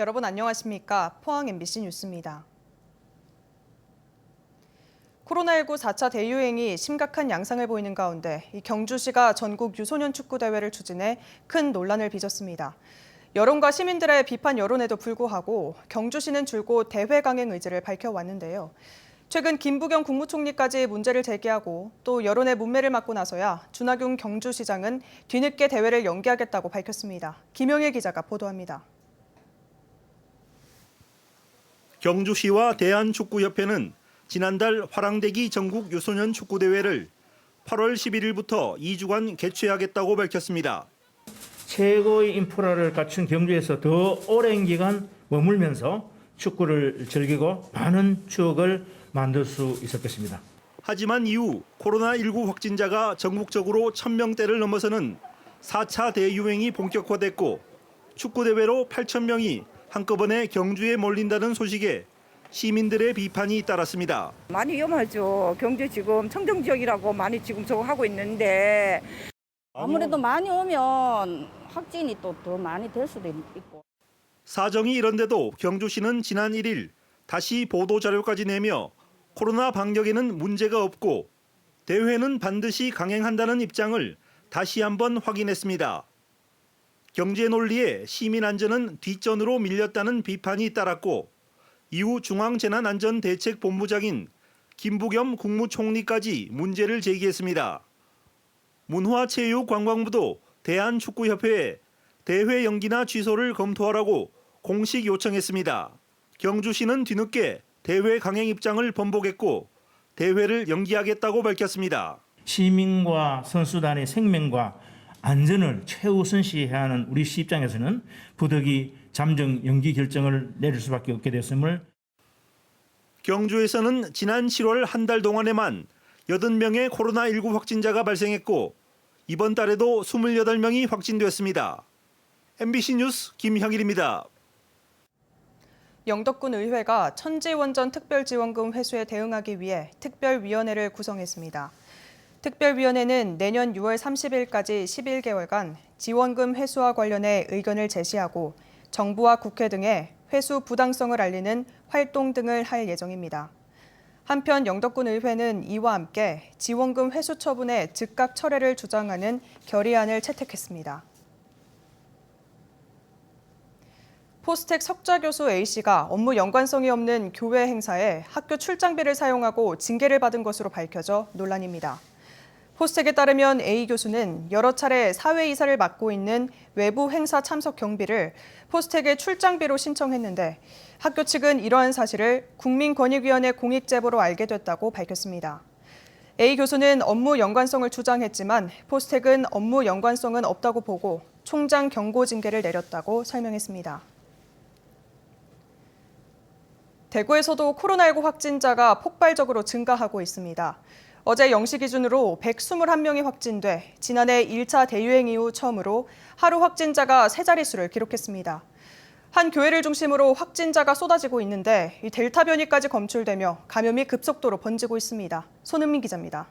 여러분 안녕하십니까? 포항 MBC 뉴스입니다. 코로나19 4차 대유행이 심각한 양상을 보이는 가운데 경주시가 전국 유소년 축구 대회를 추진해 큰 논란을 빚었습니다. 여론과 시민들의 비판 여론에도 불구하고 경주시는 줄곧 대회 강행 의지를 밝혀왔는데요. 최근 김부겸 국무총리까지 문제를 제기하고 또 여론의 문매를 맞고 나서야 준하균 경주시장은 뒤늦게 대회를 연기하겠다고 밝혔습니다. 김영일 기자가 보도합니다. 경주시와 대한축구협회는 지난달 화랑대기 전국 유소년 축구대회를 8월 11일부터 2주간 개최하겠다고 밝혔습니다. 최고의 인프라를 갖춘 경주에서 더 오랜 기간 머물면서 축구를 즐기고 많은 추억을 만들 수 있을 것입니다. 하지만 이후 코로나19 확진자가 전국적으로 1000명대를 넘어서는 4차 대유행이 본격화됐고 축구대회로 8000명이 한꺼번에 경주에 몰린다는 소식에 시민들의 비판이 따랐습니다. 많이 위험하죠. 경주 지금 청정 지역이라고 많이 지금 저거 하고 있는데 아무래도 많이 오면 확진이 또 더 많이 될 수도 있고. 사정이 이런데도 경주시는 지난 1일 다시 보도자료까지 내며 코로나 방역에는 문제가 없고 대회는 반드시 강행한다는 입장을 다시 한번 확인했습니다. 경제 논리에 시민 안전은 뒷전으로 밀렸다는 비판이 따랐고 이후 중앙재난안전대책본부장인 김부겸 국무총리까지 문제를 제기했습니다. 문화체육관광부도 대한축구협회에 대회 연기나 취소를 검토하라고 공식 요청했습니다. 경주시는 뒤늦게 대회 강행 입장을 번복했고 대회를 연기하겠다고 밝혔습니다. 시민과 선수단의 생명과 안전을 최우선시해야 하는 우리 시 입장에서는 부득이 잠정 연기 결정을 내릴 수밖에 없게 됐음을. 경주에서는 지난 7월 한 달 동안에만 80명의 코로나19 확진자가 발생했고 이번 달에도 28명이 확진됐습니다. MBC 뉴스 김형일입니다. 영덕군 의회가 천지원전 특별지원금 회수에 대응하기 위해 특별위원회를 구성했습니다. 특별위원회는 내년 6월 30일까지 11개월간 지원금 회수와 관련해 의견을 제시하고 정부와 국회 등에 회수 부당성을 알리는 활동 등을 할 예정입니다. 한편 영덕군 의회는 이와 함께 지원금 회수 처분의 즉각 철회를 주장하는 결의안을 채택했습니다. 포스텍 석좌 교수 A씨가 업무 연관성이 없는 교회 행사에 학교 출장비를 사용하고 징계를 받은 것으로 밝혀져 논란입니다. 포스텍에 따르면 A 교수는 여러 차례 사회이사를 맡고 있는 외부 행사 참석 경비를 포스텍에 출장비로 신청했는데 학교 측은 이러한 사실을 국민권익위원회 공익제보로 알게 됐다고 밝혔습니다. A 교수는 업무 연관성을 주장했지만 포스텍은 업무 연관성은 없다고 보고 총장 경고 징계를 내렸다고 설명했습니다. 대구에서도 코로나19 확진자가 폭발적으로 증가하고 있습니다. 어제 0시 기준으로 121명이 확진돼 지난해 1차 대유행 이후 처음으로 하루 확진자가 세 자릿수를 기록했습니다. 한 교회를 중심으로 확진자가 쏟아지고 있는데 이 델타 변이까지 검출되며 감염이 급속도로 번지고 있습니다. 손은민 기자입니다.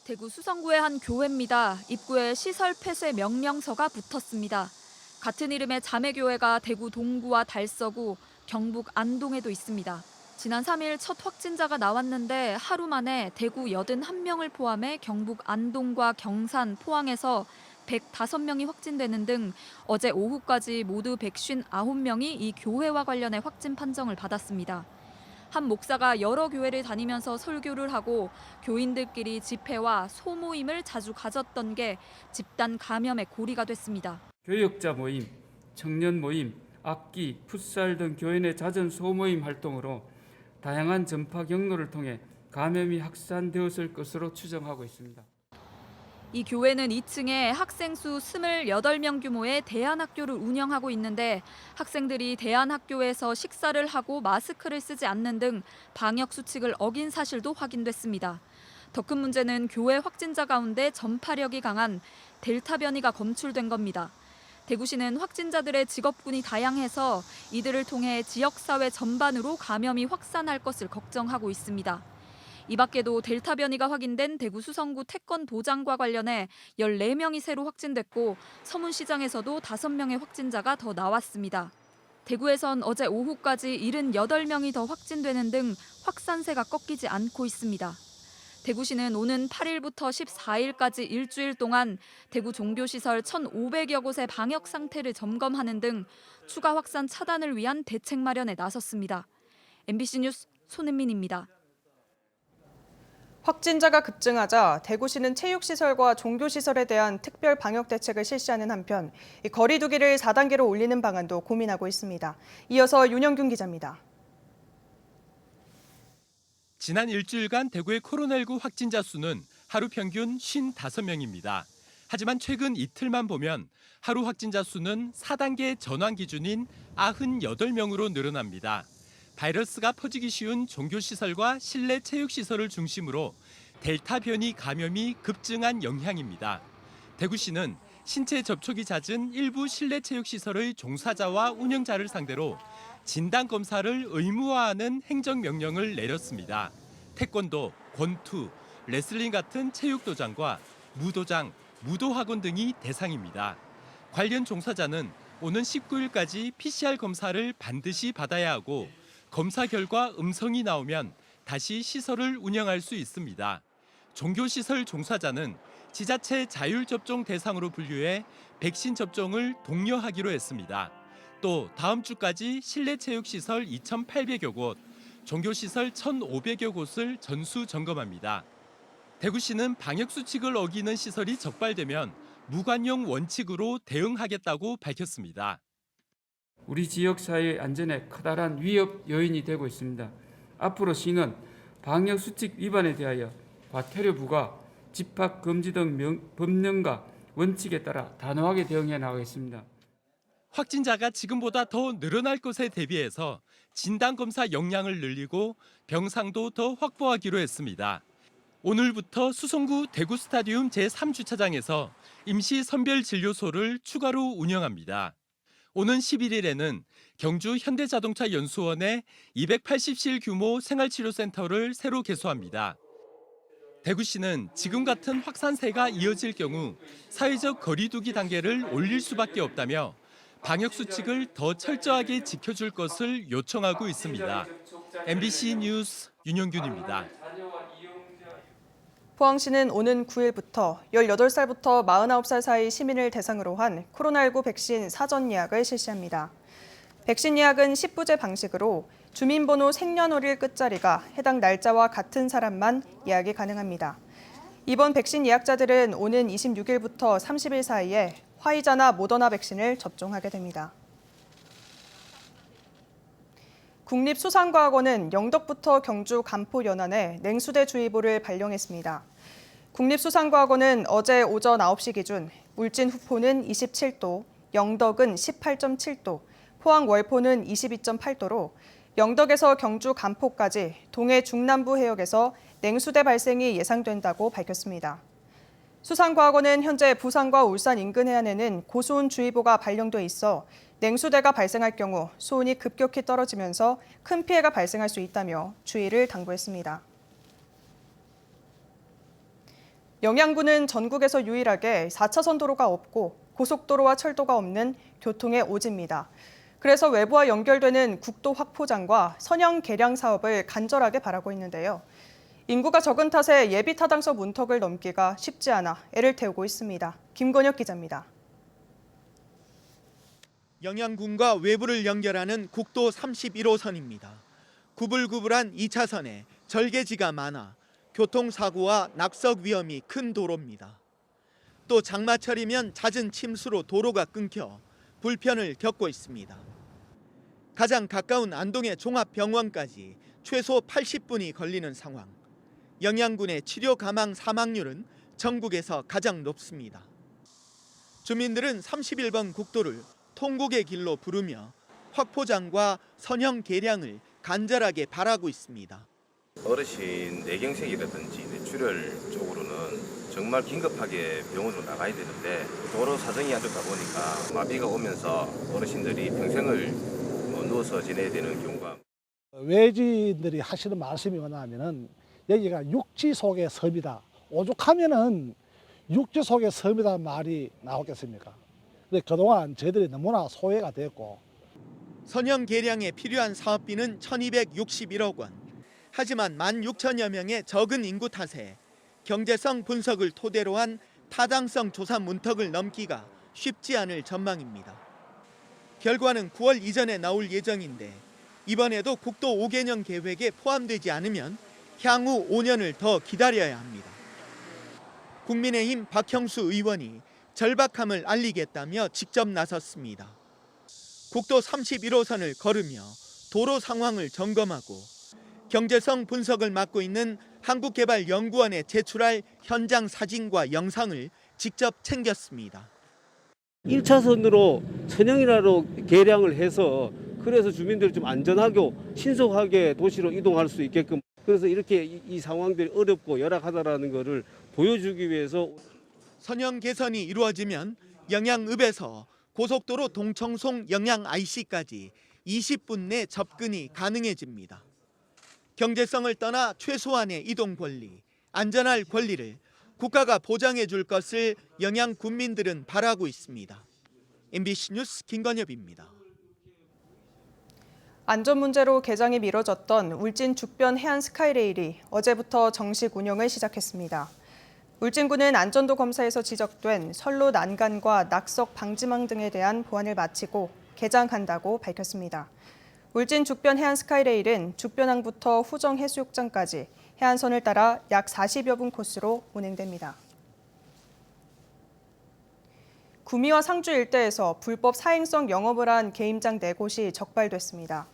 대구 수성구의 한 교회입니다. 입구에 시설 폐쇄 명령서가 붙었습니다. 같은 이름의 자매교회가 대구 동구와 달서구, 경북 안동에도 있습니다. 지난 3일 첫 확진자가 나왔는데 하루 만에 대구 81명을 포함해 경북 안동과 경산, 포항에서 105명이 확진되는 등 어제 오후까지 모두 159명이 이 교회와 관련해 확진 판정을 받았습니다. 한 목사가 여러 교회를 다니면서 설교를 하고 교인들끼리 집회와 소모임을 자주 가졌던 게 집단 감염의 고리가 됐습니다. 교역자 모임, 청년 모임, 악기, 풋살 등 교회 내 잦은 소모임 활동으로 다양한 전파 경로를 통해 감염이 확산되었을 것으로 추정하고 있습니다. 이 교회는 2층에 학생 수 28명 규모의 대안학교를 운영하고 있는데 학생들이 대안학교에서 식사를 하고 마스크를 쓰지 않는 등 방역 수칙을 어긴 사실도 확인됐습니다. 더 큰 문제는 교회 확진자 가운데 전파력이 강한 델타 변이가 검출된 겁니다. 대구시는 확진자들의 직업군이 다양해서 이들을 통해 지역사회 전반으로 감염이 확산할 것을 걱정하고 있습니다. 이 밖에도 델타 변이가 확인된 대구 수성구 태권도장과 관련해 14명이 새로 확진됐고 서문시장에서도 5명의 확진자가 더 나왔습니다. 대구에선 어제 오후까지 78명이 더 확진되는 등 확산세가 꺾이지 않고 있습니다. 대구시는 오는 8일부터 14일까지 일주일 동안 대구 종교시설 1,500여 곳의 방역 상태를 점검하는 등 추가 확산 차단을 위한 대책 마련에 나섰습니다. MBC 뉴스 손은민입니다. 확진자가 급증하자 대구시는 체육시설과 종교시설에 대한 특별 방역 대책을 실시하는 한편 거리 두기를 4단계로 올리는 방안도 고민하고 있습니다. 이어서 윤영균 기자입니다. 지난 일주일간 대구의 코로나19 확진자 수는 하루 평균 55명입니다. 하지만 최근 이틀만 보면 하루 확진자 수는 4단계 전환 기준인 98명으로 늘어납니다. 바이러스가 퍼지기 쉬운 종교시설과 실내 체육시설을 중심으로 델타 변이 감염이 급증한 영향입니다. 대구시는 신체 접촉이 잦은 일부 실내 체육시설의 종사자와 운영자를 상대로 진단검사를 의무화하는 행정명령을 내렸습니다. 태권도, 권투, 레슬링 같은 체육도장과 무도장, 무도학원 등이 대상입니다. 관련 종사자는 오는 19일까지 PCR 검사를 반드시 받아야 하고 검사 결과 음성이 나오면 다시 시설을 운영할 수 있습니다. 종교시설 종사자는 지자체 자율접종 대상으로 분류해 백신 접종을 독려하기로 했습니다. 또 다음 주까지 실내 체육시설 2,800여 곳, 종교시설 1,500여 곳을 전수 점검합니다. 대구시는 방역수칙을 어기는 시설이 적발되면 무관용 원칙으로 대응하겠다고 밝혔습니다. 우리 지역 사회의 안전에 커다란 위협 요인이 되고 있습니다. 앞으로 시는 방역 수칙 위반에 대하여 과태료 부과, 집합 금지 등 법령과 원칙에 따라 단호하게 대응해 나가겠습니다. 확진자가 지금보다 더 늘어날 것에 대비해서 진단검사 역량을 늘리고 병상도 더 확보하기로 했습니다. 오늘부터 수성구 대구 스타디움 제3주차장에서 임시 선별진료소를 추가로 운영합니다. 오는 11일에는 경주 현대자동차 연수원에 280실 규모 생활치료센터를 새로 개소합니다. 대구시는 지금 같은 확산세가 이어질 경우 사회적 거리 두기 단계를 올릴 수밖에 없다며 방역수칙을 더 철저하게 지켜줄 것을 요청하고 있습니다. MBC 뉴스 윤영균입니다. 포항시는 오는 9일부터 18살부터 49살 사이 시민을 대상으로 한 코로나19 백신 사전 예약을 실시합니다. 백신 예약은 10부제 방식으로 주민번호 생년월일 끝자리가 해당 날짜와 같은 사람만 예약이 가능합니다. 이번 백신 예약자들은 오는 26일부터 30일 사이에 화이자나 모더나 백신을 접종하게 됩니다. 국립수산과학원은 영덕부터 경주 간포 연안에 냉수대 주의보를 발령했습니다. 국립수산과학원은 어제 오전 9시 기준 울진 후포는 27도, 영덕은 18.7도, 포항 월포는 22.8도로 영덕에서 경주 간포까지 동해 중남부 해역에서 냉수대 발생이 예상된다고 밝혔습니다. 수산과학원은 현재 부산과 울산 인근 해안에는 고수온주의보가 발령돼 있어 냉수대가 발생할 경우 수온이 급격히 떨어지면서 큰 피해가 발생할 수 있다며 주의를 당부했습니다. 영양군은 전국에서 유일하게 4차선 도로가 없고 고속도로와 철도가 없는 교통의 오지입니다. 그래서 외부와 연결되는 국도 확포장과 선형 개량 사업을 간절하게 바라고 있는데요. 인구가 적은 탓에 예비 타당서 문턱을 넘기가 쉽지 않아 애를 태우고 있습니다. 김건혁 기자입니다. 영양군과 외부를 연결하는 국도 31호선입니다. 구불구불한 2차선에 절개지가 많아 교통사고와 낙석 위험이 큰 도로입니다. 또 장마철이면 잦은 침수로 도로가 끊겨 불편을 겪고 있습니다. 가장 가까운 안동의 종합병원까지 최소 80분이 걸리는 상황. 영양군의 치료 가망 사망률은 전국에서 가장 높습니다. 주민들은 31번 국도를 통곡의 길로 부르며 확포장과 선형 개량을 간절하게 바라고 있습니다. 어르신 뇌경색이라든지 뇌출혈 쪽으로는 정말 긴급하게 병원으로 나가야 되는데 도로 사정이 안 좋다 보니까 마비가 오면서 어르신들이 평생을 누워서 지내야 되는 경우가 외지인들이 하시는 말씀이 뭐냐면은 여기가 육지 속의 섬이다. 오죽하면은 육지 속의 섬이다 말이 나오겠습니까? 근데 그동안 저희들이 너무나 소외가 됐고 선형 개량에 필요한 사업비는 1,261억 원. 하지만 16,000여 명의 적은 인구 탓에 경제성 분석을 토대로 한 타당성 조사 문턱을 넘기가 쉽지 않을 전망입니다. 결과는 9월 이전에 나올 예정인데 이번에도 국도 5개년 계획에 포함되지 않으면 향후 5년을 더 기다려야 합니다. 국민의힘 박형수 의원이 절박함을 알리겠다며 직접 나섰습니다. 국도 31호선을 걸으며 도로 상황을 점검하고 경제성 분석을 맡고 있는 한국개발연구원에 제출할 현장 사진과 영상을 직접 챙겼습니다. 1차선으로 선형이라로 개량을 해서 그래서 주민들이 좀 안전하고 신속하게 도시로 이동할 수 있게끔 그래서 이렇게 이 상황들이 어렵고 열악하다라는 것을 보여주기 위해서 선형 개선이 이루어지면 영양읍에서 고속도로 동청송 영양 IC까지 20분 내 접근이 가능해집니다. 경제성을 떠나 최소한의 이동 권리, 안전할 권리를 국가가 보장해 줄 것을 영양 군민들은 바라고 있습니다. MBC 뉴스 김건엽입니다. 안전 문제로 개장이 미뤄졌던 울진 죽변 해안 스카이레일이 어제부터 정식 운영을 시작했습니다. 울진군은 안전도 검사에서 지적된 선로 난간과 낙석 방지망 등에 대한 보완을 마치고 개장한다고 밝혔습니다. 울진 죽변 해안 스카이레일은 죽변항부터 후정 해수욕장까지 해안선을 따라 약 40여 분 코스로 운행됩니다. 구미와 상주 일대에서 불법 사행성 영업을 한 게임장 4곳이 적발됐습니다.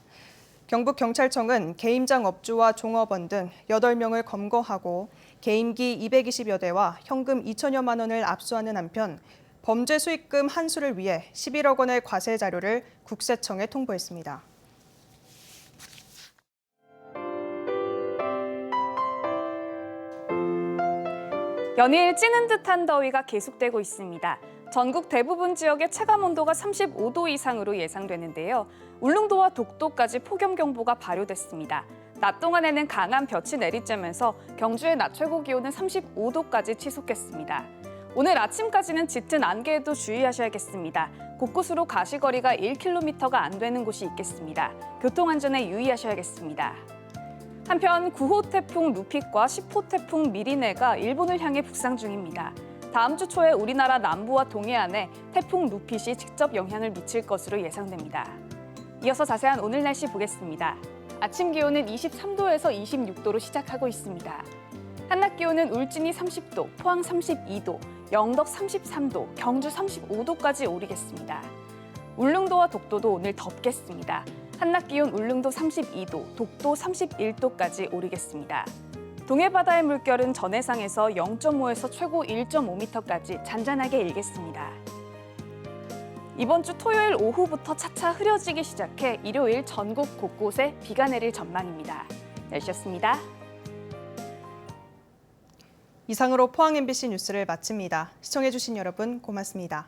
경북경찰청은 게임장 업주와 종업원 등 8명을 검거하고 게임기 220여 대와 현금 2천여만 원을 압수하는 한편 범죄 수익금 환수를 위해 11억 원의 과세 자료를 국세청에 통보했습니다. 연일 찌는 듯한 더위가 계속되고 있습니다. 전국 대부분 지역의 체감 온도가 35도 이상으로 예상되는데요. 울릉도와 독도까지 폭염경보가 발효됐습니다. 낮 동안에는 강한 볕이 내리쬐면서 경주의 낮 최고 기온은 35도까지 치솟겠습니다. 오늘 아침까지는 짙은 안개에도 주의하셔야겠습니다. 곳곳으로 가시거리가 1km가 안 되는 곳이 있겠습니다. 교통안전에 유의하셔야겠습니다. 한편 9호 태풍 루픽과 10호 태풍 미리네가 일본을 향해 북상 중입니다. 다음 주 초에 우리나라 남부와 동해안에 태풍 루핏이 직접 영향을 미칠 것으로 예상됩니다. 이어서 자세한 오늘 날씨 보겠습니다. 아침 기온은 23도에서 26도로 시작하고 있습니다. 한낮 기온은 울진이 30도, 포항 32도, 영덕 33도, 경주 35도까지 오르겠습니다. 울릉도와 독도도 오늘 덥겠습니다. 한낮 기온 울릉도 32도, 독도 31도까지 오르겠습니다. 동해바다의 물결은 전해상에서 0.5에서 최고 1.5m까지 잔잔하게 일겠습니다. 이번 주 토요일 오후부터 차차 흐려지기 시작해 일요일 전국 곳곳에 비가 내릴 전망입니다. 날씨였습니다. 이상으로 포항 MBC 뉴스를 마칩니다. 시청해주신 여러분 고맙습니다.